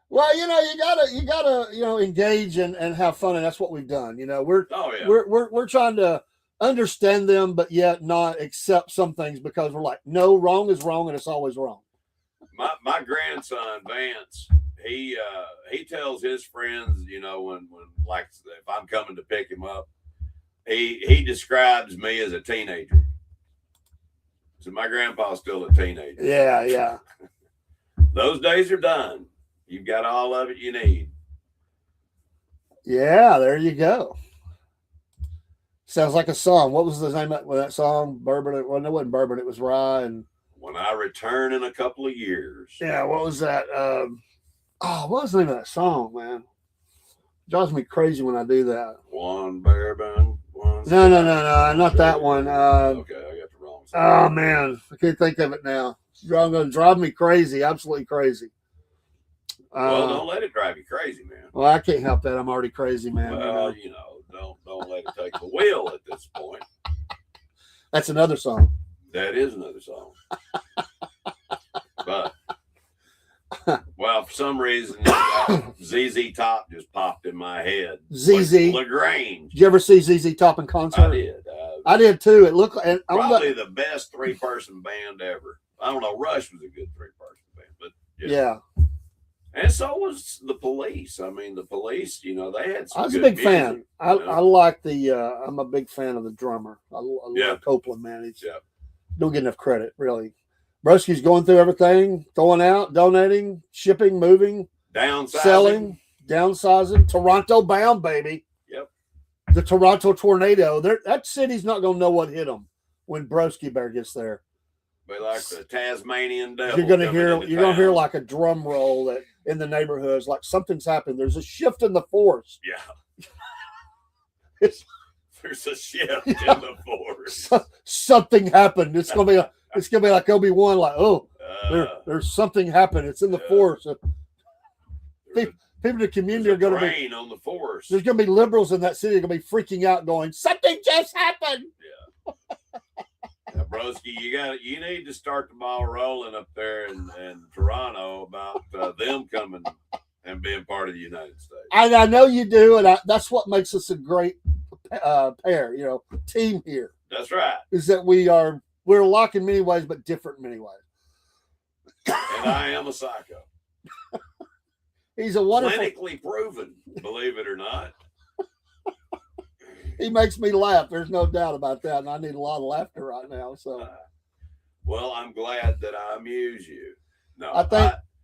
Well, you gotta engage and have fun, and that's what we've done. We're trying to understand them, but yet not accept some things because we're like, no, wrong is wrong, and it's always wrong. My grandson Vance, he tells his friends, you know, when like if I'm coming to pick him up, he describes me as a teenager. So my grandpa's still a teenager. Yeah. Those days are done. You've got all of it you need. Yeah, there you go. Sounds like a song. What was the name of that song? Bourbon. Well, it wasn't bourbon. It was rye. And When I return in a couple of years. yeah, what was that? What was the name of that song, man? Drives me crazy when I do that. One bourbon. One. No, not that one. Okay, I got the wrong song. Oh man, I can't think of it now. It's going to drive me crazy, absolutely crazy. Well, don't let it drive you crazy, man. Well, I can't help that. I'm already crazy, man. Well, you know, don't let it take the wheel at this point. That's another song. That is another song. But well, for some reason, ZZ Top just popped in my head. ZZ LaGrange. Did you ever see ZZ Top in concert? I did. I did too. It looked like probably the best 3-person band ever. I don't know. Rush was a good 3-person band, but yeah. And so was the Police. I mean, the Police, you know, they had some I was a good big fan. music, I like the. I'm a big fan of the drummer. I love Copeland, man. He's don't get enough credit, really. Broski's going through everything, throwing out, donating, shipping, moving, downsizing, selling, downsizing. Toronto bound, baby. Yep. The Toronto tornado. That city's not going to know what hit them when Broski Bear gets there. Be like the Tasmanian devil. You're going to hear like a drum roll that in the neighborhoods, like something's happened. There's a shift in the force. Yeah. There's a shift in the force. Something happened. It's gonna be like Obi-Wan, like, there's something happened. It's in the force. People in the community are going to be on the force. There's going to be liberals in that city going to be freaking out, going, something just happened. Yeah. Now, Broski, you need to start the ball rolling up there in Toronto about them coming and being part of the United States. And I know you do, and that's what makes us a great pair, team here. That's right. Is that we're alike in many ways, but different in many ways. And I am a psycho. He's a wonderful, clinically proven, believe it or not. He makes me laugh. There's no doubt about that, and I need a lot of laughter right now. So, well, I'm glad that I amuse you. No,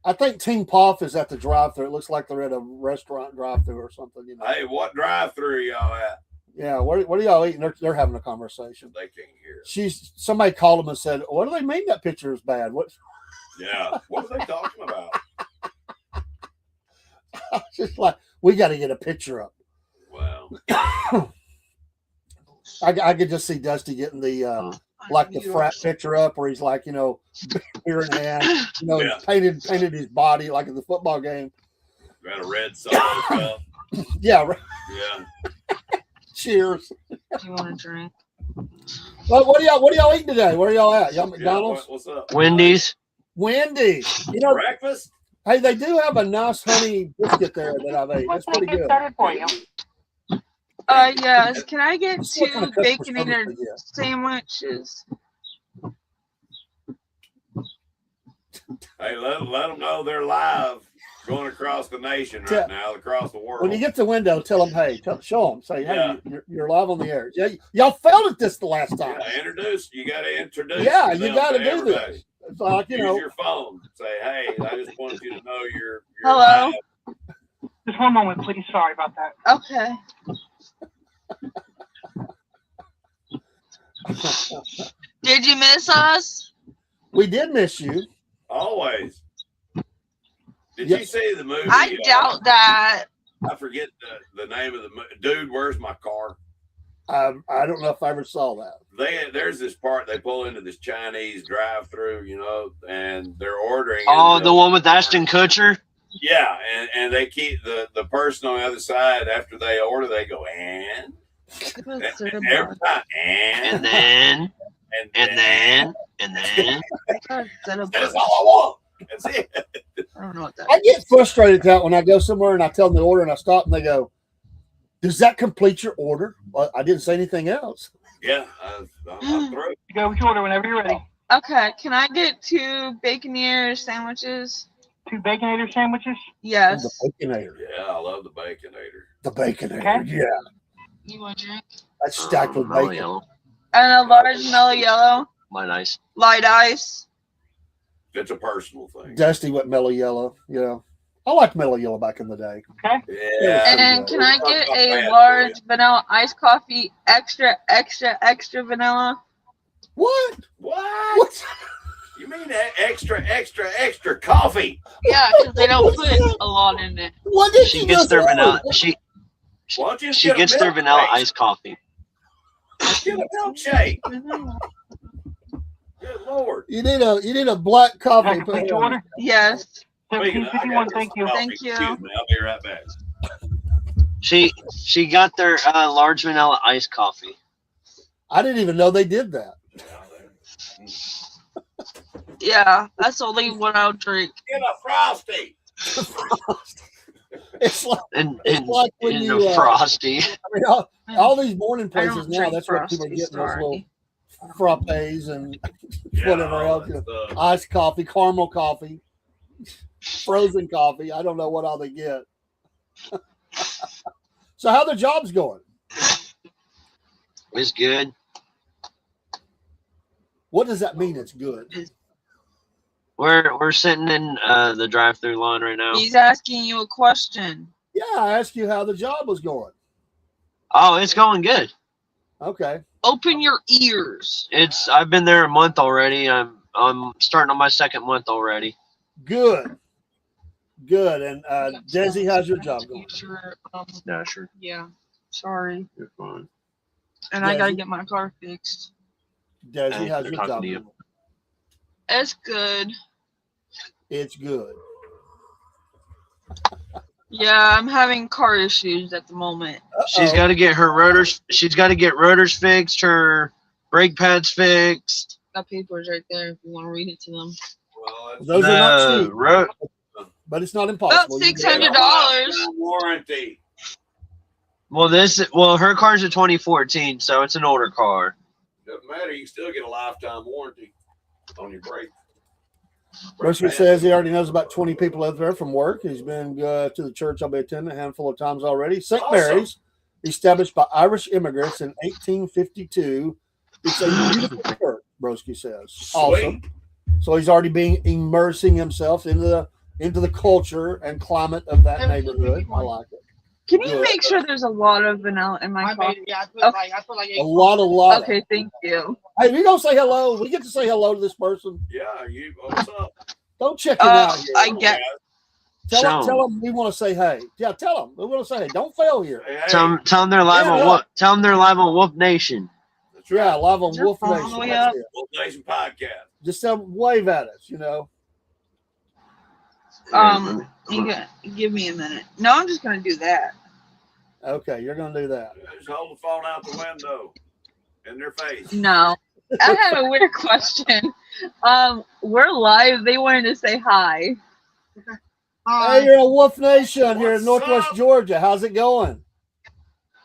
I think Team Poff is at the drive-thru. It looks like they're at a restaurant drive-thru or something. Hey, what drive-thru are y'all at? Yeah, what are y'all eating? They're having a conversation. They can't hear. Somebody called them and said, "What do they mean that picture is bad?" What? Yeah, what are they talking about? Just like, we got to get a picture up. Wow. I could just see Dusty getting the frat picture up where he's like, beer in hand, painted his body like in the football game. Got a red solo cup. Yeah. Yeah. Cheers. Do you want a drink? Well, what are y'all eating today? Where are y'all at? Y'all McDonald's? Yeah, what's up? Wendy's. Breakfast? Hey, they do have a nice honey biscuit there that I've ate. That's pretty good. Started for you. Yes. Can I get 2 Baconator sandwiches? Hey, let them know they're live, going across the nation right now, across the world. When you get to the window, tell them, hey, show them, say, hey, you're live on the air. Yeah, y'all failed at this the last time. Yeah, you got to introduce. Yeah, you got to do this. It's like, use your phone. Say, hey, I just wanted you to know you're hello. live. Just one moment, please. Sorry about that. Okay. Did you miss us? We did miss you. Always. Did you see the movie? I doubt that. I forget the name of the movie. Dude, Where's My Car? I don't know if I ever saw that. There's this part they pull into this Chinese drive-through, and they're ordering. Oh, the one with Ashton Kutcher? Yeah, and they keep the person on the other side after they order, they go, and every time, and then. That's all I want. That's it. I don't know what that I get frustrated that when I go somewhere and I tell them the order and I stop and they go, does that complete your order? Well, I didn't say anything else. Yeah, I'm through. You go with your order whenever you're ready. Okay, can I get 2 Baconator sandwiches? 2 Baconator sandwiches? Yes. The Baconator. Yeah, I love the Baconator. The Baconator, Okay. yeah. You want a drink? That's stacked with Mellow bacon. yellow. And a large mellow yellow, Light ice. light ice. It's a personal thing. Dusty went mellow yellow. Yeah. I liked mellow yellow back in the day. Okay. Yeah. And can I get a large vanilla iced coffee, extra vanilla? What? What? You mean extra coffee? Yeah, because they don't put a lot in it. What did She you gets just their say? vanilla. Why don't you She get a gets their milkshake? vanilla iced coffee. Get a milkshake. Good Lord. You need a black coffee. Can I complete your order? Yes. Speaking of, I 1751, gotta get thank some you. coffee. Thank you. Excuse me, I'll be right back. She got their large vanilla iced coffee. I didn't even know they did that. Yeah, that's only what I'll drink. Get a frosty. It's like And like when in you, the frosty. I mean, all these morning I don't places now. drink That's what people are Frosty, getting, those little sorry. frappes and Yeah, whatever else. that's, Iced coffee, caramel coffee, frozen coffee. I don't know what all they get. So how the job's going? It's good. What does that mean? It's good. We're sitting in the drive-through line right now. He's asking you a question. Yeah, I asked you how the job was going. Oh, it's going good. Okay. Open your ears. I've been there a month already. I'm starting on my second month already. Good. Good. And Desi, how's your job going? Yeah, sure. Yeah. Sorry. You're fine. And I gotta Desi? get my car fixed. Desi, Hey, how's they're your talking job to you. going? It's good. It's good. Yeah, I'm having car issues at the moment. She's got to get her rotors. She's got to get rotors fixed. Her brake pads fixed. Got papers right there if you want to read it to them. well, Those are not cheap, ro- but it's not About impossible. You can get it. $600. warranty. well, her car's a 2014, so it's an older car. Doesn't matter. You can still get a lifetime warranty on your brake. Mercer says he already knows about 20 people out there from work. He's been to the church I'll be attending a handful of times already. St. Awesome. Mary's, established by Irish immigrants in 1852. It's a beautiful church, Broski says. Awesome. So he's already been immersing himself into the culture and climate of that neighborhood. I like it. Can you Good. make sure there's a lot of vanilla in my coffee? Yeah, I put like A lot. Okay, thank you. Hey, we gonna say hello. We get to say hello to this person. Yeah, what's up? Don't check him out here. I get. Tell him we want to say hey. Yeah, tell him we want to say hey. Don't fail here. Hey, Tell them they're live on what? Tell them they're live on Wolf Nation. That's Yeah, right. live on You're Wolf following Nation. me That's up. it. Wolf Nation podcast. Just wave at us, you know. You got give me a minute. No, I'm just gonna do that. Okay, you're gonna do that. Just hold the phone out the window in their face. No. I have a weird question. We're live. They wanted to say hi. Hey, you're a Wolf Nation here in What's Northwest up? Georgia. How's it going?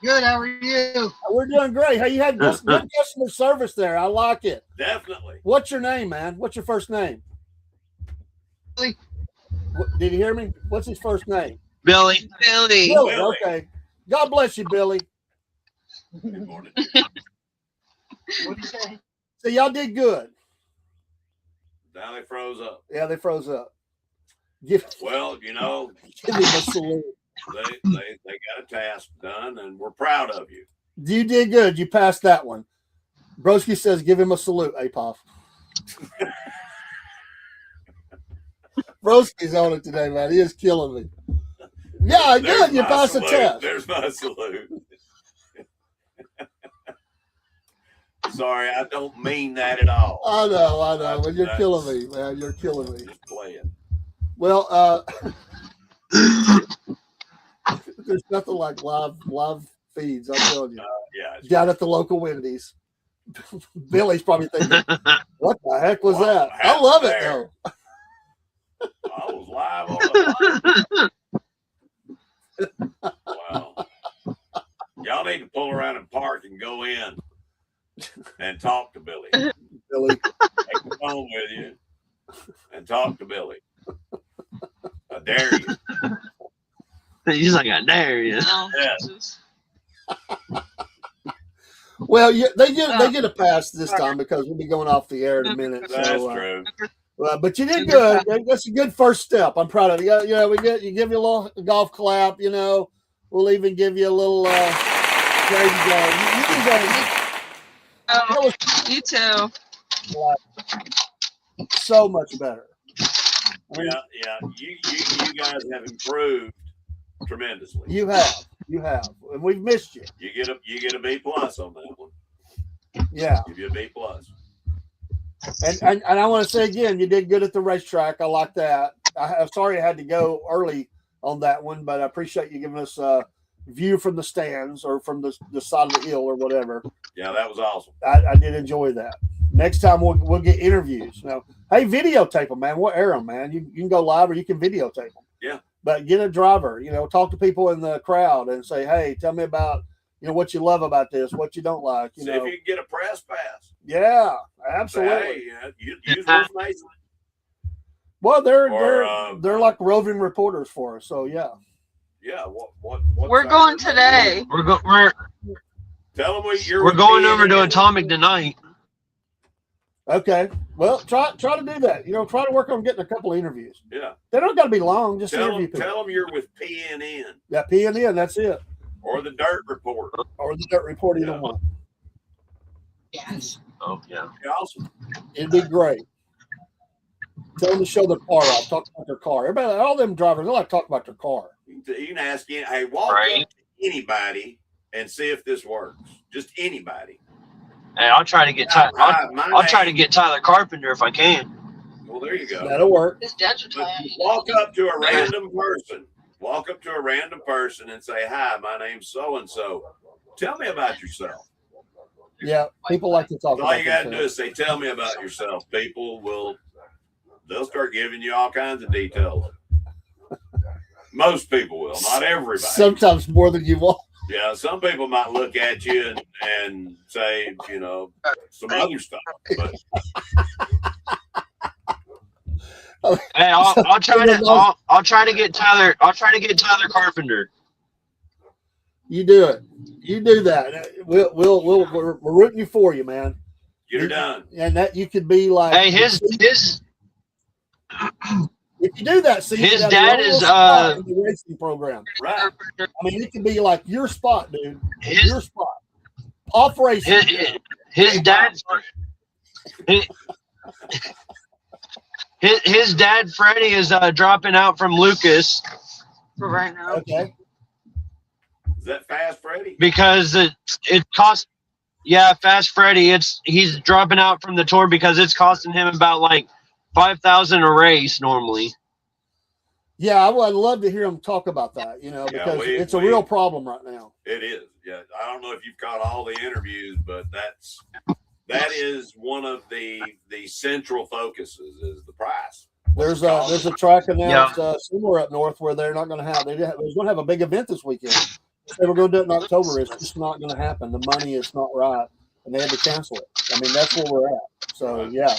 Good, how are you? We're doing great. Hey, you had good customer service there. I like it. Definitely. What's your name, man? What's your first name? Billy. Did you hear me? What's his first name? Billy. Billy. Billy. Billy. Okay. God bless you, Billy. Good morning. What did you say? So y'all did good. Now they froze up. Yeah, they froze up. Give Well, me a salute. they got a task done, and we're proud of you. You did good. You passed that one. Broski says, give him a salute, Apov. Broski's on it today, man. He is killing me. Yeah, There's good. You my passed the salute. test. There's my salute. Sorry, I don't mean that at all. I know. But you're killing me, man. You're killing me. Just playing. Well, there's nothing like live feeds, I'm telling you. Yeah. it's Down at the local Wendy's. Billy's probably thinking, what the heck was What that? I happened love it, there? though. I was live on the Wow. Y'all need to pull around and park and go in. and talk to Billy. Billy. Take the phone with you and talk to Billy. I dare you. He's like, I dare you. Oh, Yeah. Jesus. Well, yeah, they get a pass this time because we'll be going off the air in a minute. That's So, true. but you did good. That's a good first step. I'm proud of you. You know, you give you a little golf clap. You know, we'll even give you a little. There you go. You can go. Oh, you too. So much better. I mean, Yeah. You guys have improved tremendously. you have, and we've missed you. You get a B plus on that one. Yeah, Give you a B plus. and I want to say again, you did good at the racetrack. I like that. I'm sorry I had to go early on that one, but I appreciate you giving us a view from the stands or from the side of the hill or whatever. Yeah, that was awesome. I did enjoy that. Next time we'll get interviews. Now, hey, videotape them, man. We'll air them, man. You can go live or you can videotape them. Yeah. But get a driver. You know, talk to people in the crowd and say, hey, tell me about what you love about this, what you don't like. You See know. if you can get a press pass. Yeah, Say, absolutely. hey, use Wolf Mason. Well, they're like roving reporters for us. So yeah. Yeah. What We're going today. We're Tell them you're. we're going over to Atomic tonight. Okay. Well, try to do that. You know, try to work on getting a couple of interviews. Yeah. They don't got to be long. Just Tell interview them, people. tell them you're with PNN Yeah, PNN. That's it. or the Dirt Report. Or the Dirt Report. Either Yeah. one. Yes. Oh yeah. Awesome. It'd be great. Tell them to show their car off. Talk about their car. Everybody, all them drivers, they like to talk about their car. You can ask hey, walk Right. up to anybody and see if this works. Just anybody. Hey, I'll try to get Tyler. I'll try to get Tyler Carpenter if I can. Well, there you go. That'll work. His dad's But retired. walk up to a random person. Walk up to a random person and say, "Hi, my name's so and so. Tell me about yourself." Yeah, people like to talk All about you got to do themselves. is say, "Tell me about yourself." They'll start giving you all kinds of details. Most people will, not everybody. Sometimes more than you want. Yeah, some people might look at you and say, some other stuff. But Hey, I'll try to get Tyler. I'll try to get Tyler Carpenter. You do it. You do that. We're rooting you for you, man. get her done. And that you could be like, Hey, his if you do that, see, his you got dad a is, spot in the racing program. Right. I mean, it could be like your spot, dude. His- Your spot. Off racing. his dad. His dad Freddie is dropping out from Lucas for right now. Okay. Is that Fast Freddy? because it costs. Yeah, Fast Freddie. He's dropping out from the tour because it's costing him about like $5,000 a race normally. Yeah, I would love to hear him talk about that, because it's a real problem right now. It is. Yeah. I don't know if you've caught all the interviews, but that is one of the central focuses is the price. There's a track announced somewhere up north where they're not going to have. They're going to have a big event this weekend. They were going to do it in October. It's just not going to happen. The money is not right, and they had to cancel it. I mean, that's where we're at. So yeah.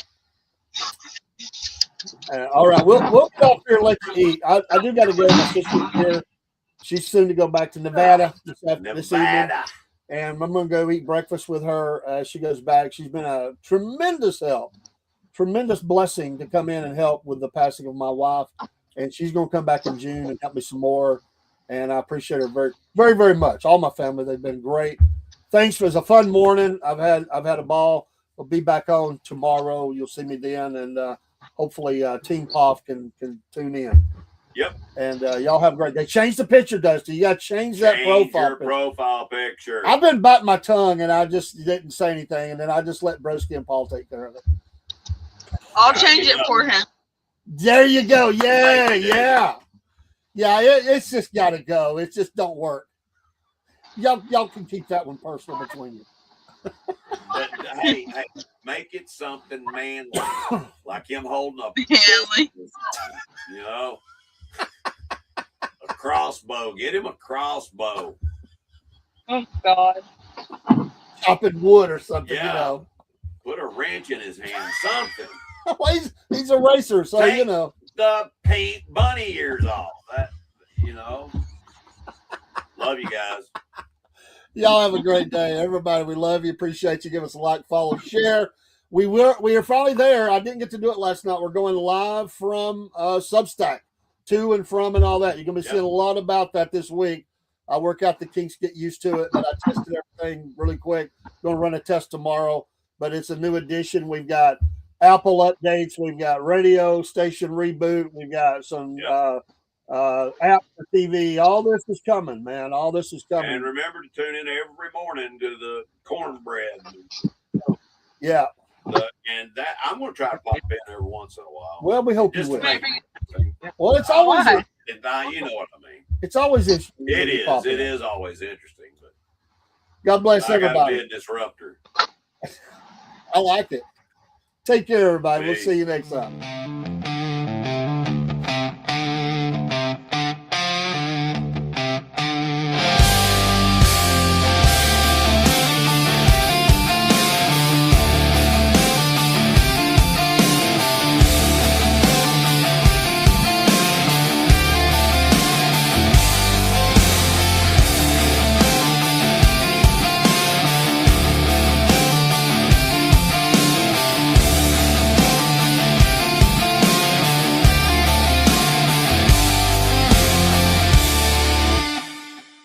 All right, we'll get off here and let you eat. I do got to go. My sister's here. She's soon to go back to Nevada this evening, and I'm going to go eat breakfast with her as she goes back. She's been a tremendous help, tremendous blessing to come in and help with the passing of my wife, and she's going to come back in June and help me some more. And I appreciate her very, very, very much. All my family, they've been great. Thanks. It was a fun morning. I've had a ball. We'll be back on tomorrow. You'll see me then, and hopefully Team POF can tune in. Yep. And y'all have a great day. Change the picture, Dusty. You got to change that profile picture. I've been biting my tongue, and I just didn't say anything, and then I just let Broski and Paul take care of it. I'll change it for him. There you go. Yeah. It's just got to go. It just don't work. Y'all can keep that one personal between you. But, hey, make it something manly, like him holding a Manly. A crossbow. Get him a crossbow. Oh God. Chopping wood or something, Yeah. wrench in his hand, something. Well, he's a racer, so Take you know. the paint bunny ears off. That, you know. Love you guys. Y'all have a great day, everybody. We love you. Appreciate you. Give us a like, follow, share. We are finally there. I didn't get to do it last night. We're going live from Substack, to and from, and all that. You're going to be seeing a lot about that this week. I work out the kinks, get used to it, but I tested everything really quick. Going to run a test tomorrow, but it's a new edition. We've got Apple updates. We've got radio station reboot. We've got some app for TV. All this is coming, man. All this is coming. And remember to tune in every morning to the Cornbread. Yeah. And that I'm going to try to pop in every once in a while. Well, we hope just you will. To Well, it's always you know what I mean. It's always interesting. It is. It is always interesting. But God bless everybody. I got to be a disruptor. I like it. Take care, everybody. Peace. We'll see you next time.